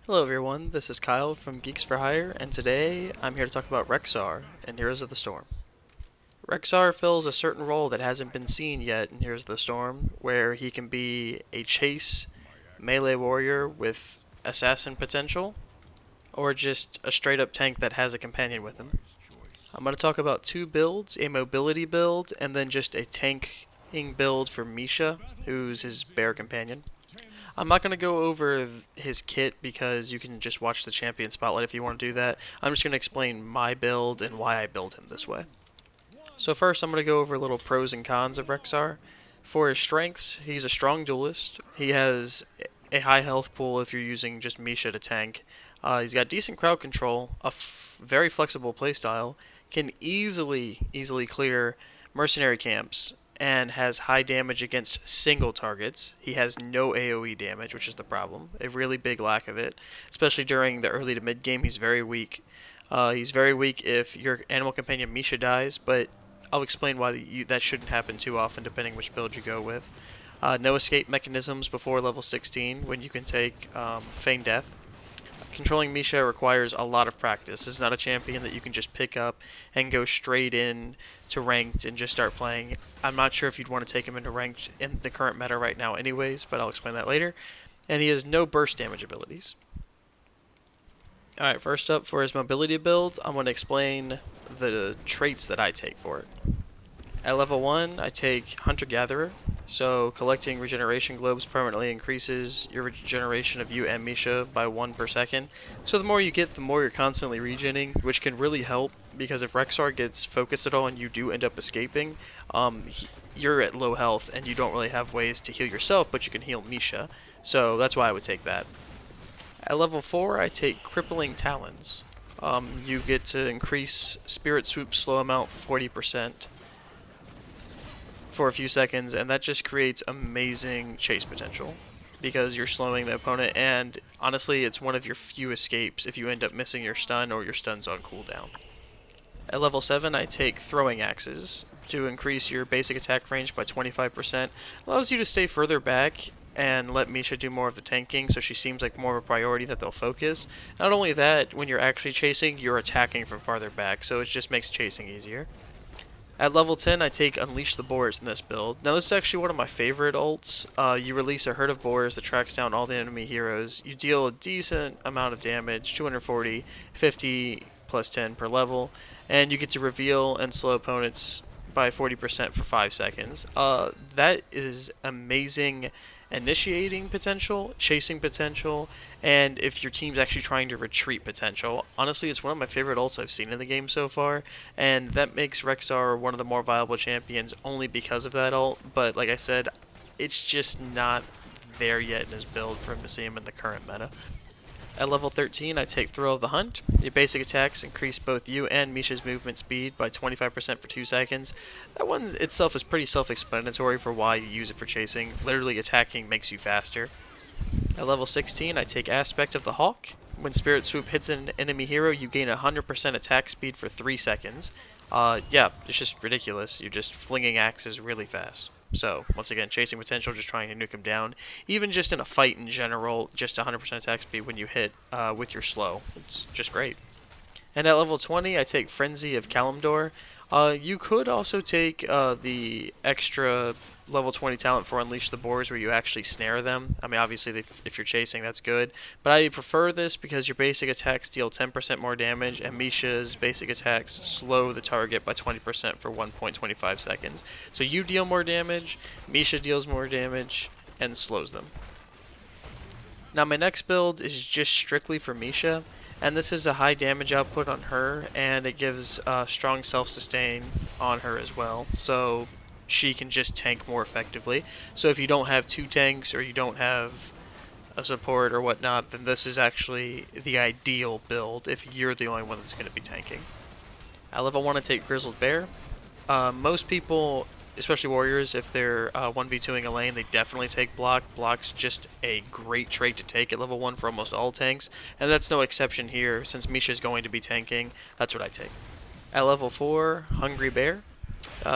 Hello everyone, this is Kyle from Geeks for Hire, and today I'm here to talk about Rexxar in Heroes of the Storm. Rexxar fills a certain role that hasn't been seen yet in Heroes of the Storm, where he can be a chase melee warrior with assassin potential, or just a straight up tank that has a companion with him. I'm going to talk about two builds, a mobility build, and then just a tanking build for Misha, who's his bear companion. I'm not going to go over his kit because you can just watch the champion spotlight if you want to do that. I'm just going to explain my build and why I build him this way. So first I'm going to go over little pros and cons of Rexxar. For his strengths, he's a strong duelist. He has a high health pool if you're using just Misha to tank. He's got decent crowd control, a very flexible playstyle, can easily clear mercenary camps, and has high damage against single targets. He has no AoE damage, which is the problem. A really big lack of it, especially during the early to mid game. He's very weak. He's very weak if your animal companion Misha dies, but I'll explain why that shouldn't happen too often depending which build you go with. No escape mechanisms before level 16 when you can take Feign Death. Controlling Misha requires a lot of practice. This is not a champion that you can just pick up and go straight in to ranked and just start playing. I'm not sure if you'd want to take him into ranked in the current meta right now anyways, but I'll explain that later. And he has no burst damage abilities. Alright, first up for his mobility build, I'm going to explain the traits that I take for it. At level 1, I take Hunter-Gatherer, so collecting regeneration globes permanently increases your regeneration of you and Misha by 1 per second. So the more you get, the more you're constantly regening, which can really help, because if Rexxar gets focused at all and you do end up escaping, you're at low health and you don't really have ways to heal yourself, but you can heal Misha. So that's why I would take that. At level 4, I take Crippling Talons. You get to increase Spirit Swoop's slow amount for 40%. For a few seconds, and that just creates amazing chase potential because you're slowing the opponent, and honestly it's one of your few escapes if you end up missing your stun or your stun's on cooldown. At level 7 I take Throwing Axes to increase your basic attack range by 25%. Allows you to stay further back and let Misha do more of the tanking, so she seems like more of a priority that they'll focus. Not only that, when you're actually chasing, you're attacking from farther back, so it just makes chasing easier. At level 10, I take Unleash the Boars in this build. Now this is actually one of my favorite ults. You release a herd of boars that tracks down all the enemy heroes. You deal a decent amount of damage, 240, 50 plus 10 per level, and you get to reveal and slow opponents by 40% for 5 seconds. That is amazing initiating potential, chasing potential, and if your team's actually trying to retreat potential. Honestly, it's one of my favorite ults I've seen in the game so far, and that makes Rexxar one of the more viable champions only because of that ult, but like I said, it's just not there yet in his build for him to see him in the current meta. At level 13, I take Thrill of the Hunt. Your basic attacks increase both you and Misha's movement speed by 25% for 2 seconds. That one itself is pretty self-explanatory for why you use it for chasing. Literally, attacking makes you faster. At level 16, I take Aspect of the Hawk. When Spirit Swoop hits an enemy hero, you gain 100% attack speed for 3 seconds. Yeah, it's just ridiculous. You're just flinging axes really fast. So, once again, chasing potential, just trying to nuke him down. Even just in a fight in general, just 100% attack speed when you hit with your slow. It's just great. And at level 20, I take Frenzy of Kalimdor. You could also take the extra level 20 talent for Unleash the Boars where you actually snare them. I mean, obviously, if you're chasing, that's good. But I prefer this because your basic attacks deal 10% more damage, and Misha's basic attacks slow the target by 20% for 1.25 seconds. So you deal more damage, Misha deals more damage, and slows them. Now, my next build is just strictly for Misha, and this is a high damage output on her, and it gives strong self-sustain on her as well. So she can just tank more effectively. So if you don't have 2 tanks or you don't have a support or whatnot, then this is actually the ideal build if you're the only one that's going to be tanking. At level 1, I take Grizzled Bear. Most people, especially warriors, if they're 1v2ing a lane, they definitely take Block. Block's just a great trait to take at level 1 for almost all tanks, and that's no exception here. Since Misha's going to be tanking, that's what I take. At level 4, Hungry Bear.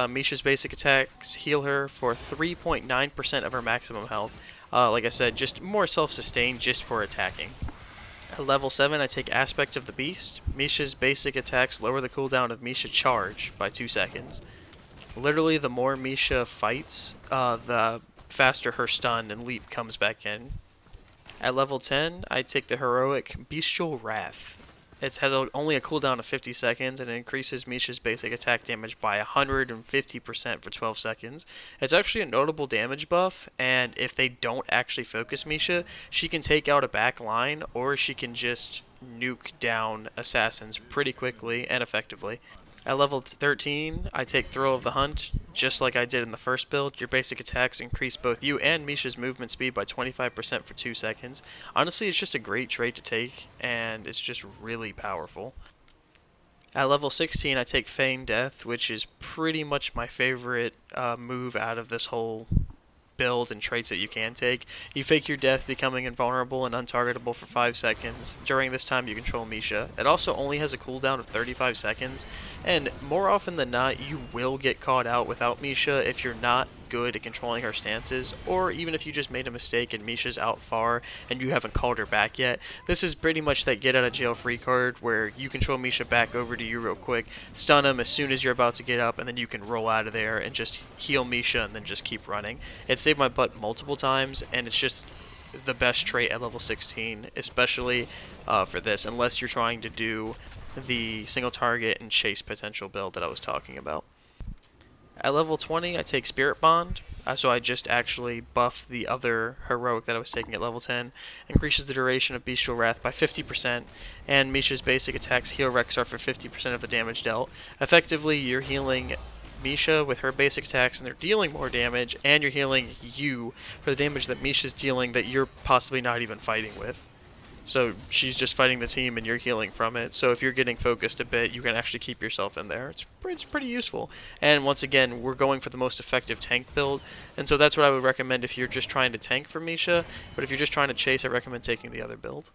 Misha's basic attacks heal her for 3.9% of her maximum health. Like I said, just more self-sustained just for attacking. At level 7, I take Aspect of the Beast. Misha's basic attacks lower the cooldown of Misha Charge by 2 seconds. Literally, the more Misha fights, the faster her stun and leap comes back in. At level 10, I take the heroic Bestial Wrath. It has only a cooldown of 50 seconds and it increases Misha's basic attack damage by 150% for 12 seconds. It's actually a notable damage buff, and if they don't actually focus Misha, she can take out a back line or she can just nuke down assassins pretty quickly and effectively. At level 13, I take Thrill of the Hunt, just like I did in the first build. Your basic attacks increase both you and Misha's movement speed by 25% for 2 seconds. Honestly, it's just a great trait to take, and it's just really powerful. At level 16, I take Feign Death, which is pretty much my favorite move out of this whole build and traits that you can take. You fake your death, becoming invulnerable and untargetable for 5 seconds. During this time, you control Misha. It also only has a cooldown of 35 seconds, and more often than not, you will get caught out without Misha if you're not good at controlling her stances, or even if you just made a mistake and Misha's out far and you haven't called her back yet. This is pretty much that get out of jail free card where you control Misha back over to you real quick, stun him as soon as you're about to get up, and then you can roll out of there and just heal Misha and then just keep running. It saved my butt multiple times, and it's just the best trait at level 16, especially for this, unless you're trying to do the single target and chase potential build that I was talking about. At level 20, I take Spirit Bond, so I just actually buff the other heroic that I was taking at level 10, increases the duration of Bestial Wrath by 50%, and Misha's basic attacks heal Rexxar for 50% of the damage dealt. Effectively, you're healing Misha with her basic attacks, and they're dealing more damage, and you're healing you for the damage that Misha's dealing that you're possibly not even fighting with. So she's just fighting the team and you're healing from it. So if you're getting focused a bit, you can actually keep yourself in there. It's pretty useful. And once again, we're going for the most effective tank build. And so that's what I would recommend if you're just trying to tank for Misha. But if you're just trying to chase, I recommend taking the other build.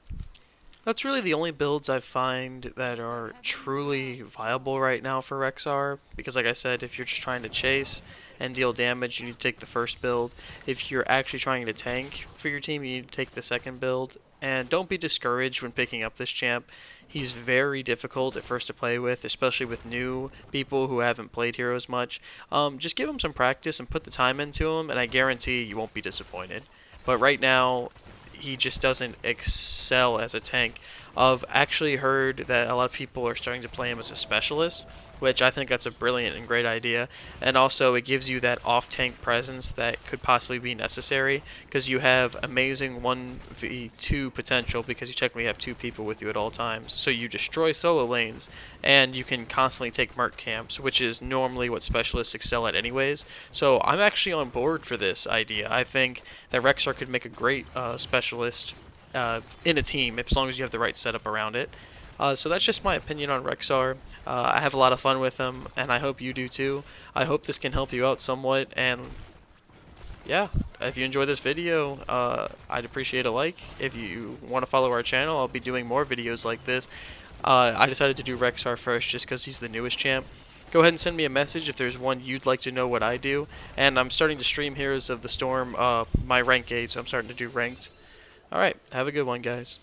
That's really the only builds I find that are truly viable right now for Rexxar. Because like I said, if you're just trying to chase and deal damage, you need to take the first build. If you're actually trying to tank for your team, you need to take the second build. And don't be discouraged when picking up this champ. He's very difficult at first to play with, especially with new people who haven't played heroes much. Just give him some practice and put the time into him, and I guarantee you won't be disappointed. But right now, he just doesn't excel as a tank. I've actually heard that a lot of people are starting to play him as a specialist, which I think that's a brilliant and great idea. And also it gives you that off-tank presence that could possibly be necessary, because you have amazing 1v2 potential because you technically have 2 people with you at all times. So you destroy solo lanes, and you can constantly take merc camps, which is normally what specialists excel at anyways. So I'm actually on board for this idea. I think that Rexxar could make a great specialist in a team, as long as you have the right setup around it. So that's just my opinion on Rexxar. I have a lot of fun with him, and I hope you do too. I hope this can help you out somewhat, and yeah, if you enjoy this video, I'd appreciate a like. If you want to follow our channel, I'll be doing more videos like this. I decided to do Rexxar first just because he's the newest champ. Go ahead and send me a message if there's one you'd like to know what I do. And I'm starting to stream Heroes of the Storm, my rank 8, so I'm starting to do ranked. Alright, have a good one, guys.